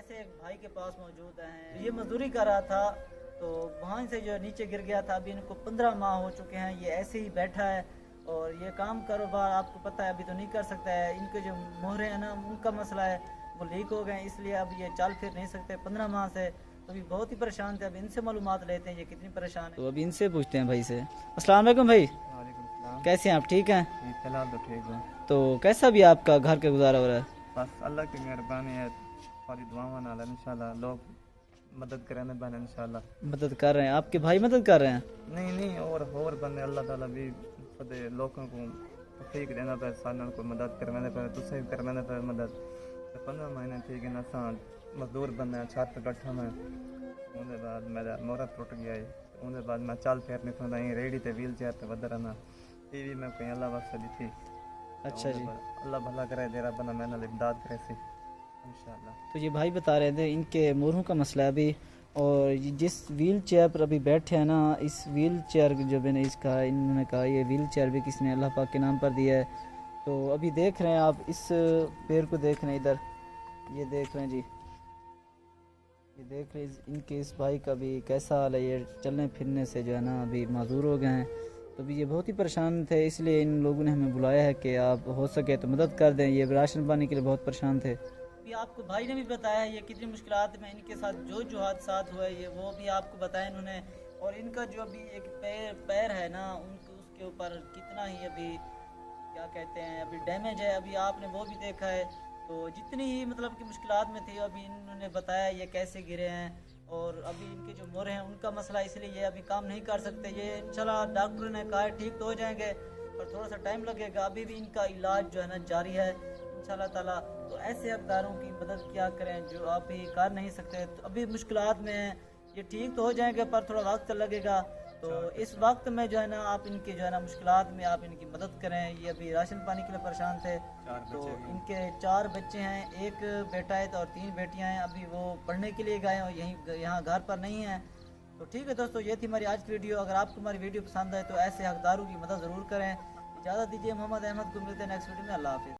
ऐसे एक भाई के पास मौजूद हैं, ये मजदूरी कर रहा था तो वहाँ से जो नीचे गिर गया था। अभी इनको 15 माह हो चुके हैं, ये ऐसे ही बैठा है और ये काम कारोबार आपको पता है अभी तो नहीं कर सकता है। इनके जो मोहरे हैं ना उनका मसला है, वो लीक हो गए इसलिए अब ये चल फिर नहीं सकते 15 माह से। तो अभी बहुत ही परेशान थे। अब इनसे मालूमात लेते हैं ये कितनी परेशान है। तो अभी इनसे पूछते हैं भाई से। अस्सलाम वालेकुम भाई, कैसे हैं आप? ठीक हैं? फिलहाल तो ठीक हूँ। तो कैसा भी आपका घर का गुजारा हो रहा है? बस अल्लाह की मेहरबानी है, सारी दुआओं नाल इंशाल्लाह लोग मदद करेंगे बन इंशाल्लाह। मदद कर रहे हैं आपके भाई, मदद कर रहे हैं? नहीं और बंदे अल्लाह ताला भी खुद लोगों को तौफीक देना पे सानन को मदद करवाने पे तुसे भी करवाने पे मदद। 15 महीने ठीक है ना सा मजदूर बंदे हैं, छत पे बैठा मैं। उनके बाद मेरा मोहरा टूट गया है, उनके बाद मैं चल फिर नहीं सकता, रेडी ते व्हील चेयर पे बदर रहना। टीवी में कहीं अल्लाह वास्ते दी थी। अच्छा जी, अल्लाह भला करे, देरा बना मैंने इमदाद करे सी इंशाल्लाह। तो ये भाई बता रहे थे इनके मोरों का मसला है अभी, और ये जिस व्हील चेयर पर अभी बैठे हैं ना, इस व्हील चेयर जो मैंने इसका इन्होंने कहा ये व्हील चेयर भी किसने अल्लाह पाक के नाम पर दिया है। तो अभी देख रहे हैं आप इस पेड़ को, देख रहे हैं इधर, ये देख रहे हैं जी, ये देख रहे हैं इनके इस भाई का भी कैसा हाल है। ये चलने फिरने से जो है ना अभी माजूर हो गए हैं। तो अभी ये बहुत ही परेशान थे, इसलिए इन लोगों ने हमें बुलाया है कि आप हो सके तो मदद कर दें। ये राशन पाने के लिए बहुत परेशान थे। अभी आपको भाई ने भी बताया ये कितनी मुश्किलात में इनके साथ जो हादसात हुए ये वो भी आपको बताया इन्होंने। और इनका जो अभी एक पैर है ना उनको, उसके ऊपर कितना ही अभी क्या कहते हैं अभी डैमेज है, अभी आपने वो भी देखा है। तो जितनी ही मतलब कि मुश्किलात में थी अभी इन्होंने बताया ये कैसे गिरे हैं। और अभी इनके जो मोरे हैं उनका मसला, इसलिए ये अभी काम नहीं कर सकते। ये इंशाल्लाह डॉक्टर ने कहा है ठीक तो हो जाएंगे, पर थोड़ा सा टाइम लगेगा। अभी भी इनका इलाज जो है ना जारी है इंशाल्लाह ताला। तो ऐसे हकदारों की मदद क्या करें जो आप ही कर नहीं सकते। तो अभी मुश्किलात में हैं, ये ठीक तो हो जाएंगे पर थोड़ा वक्त लगेगा। तो इस वक्त में जो है ना आप इनके जो है ना मुश्किलात में आप इनकी मदद करें। ये अभी राशन पानी के लिए परेशान थे। तो इनके 4 बच्चे हैं, एक बेटा है और 3 बेटियां हैं। अभी वो पढ़ने के लिए गए और यहाँ घर पर नहीं हैं। तो ठीक है दोस्तों, ये थी हमारी आज की वीडियो। अगर आपको हमारी वीडियो पसंद आए तो ऐसे हकदारों की मदद ज़रूर करें। इजाज़त दीजिए, मोहम्मद अहमद को मिलते हैं नेक्स्ट वीडियो में। अल्लाह हाफिज़।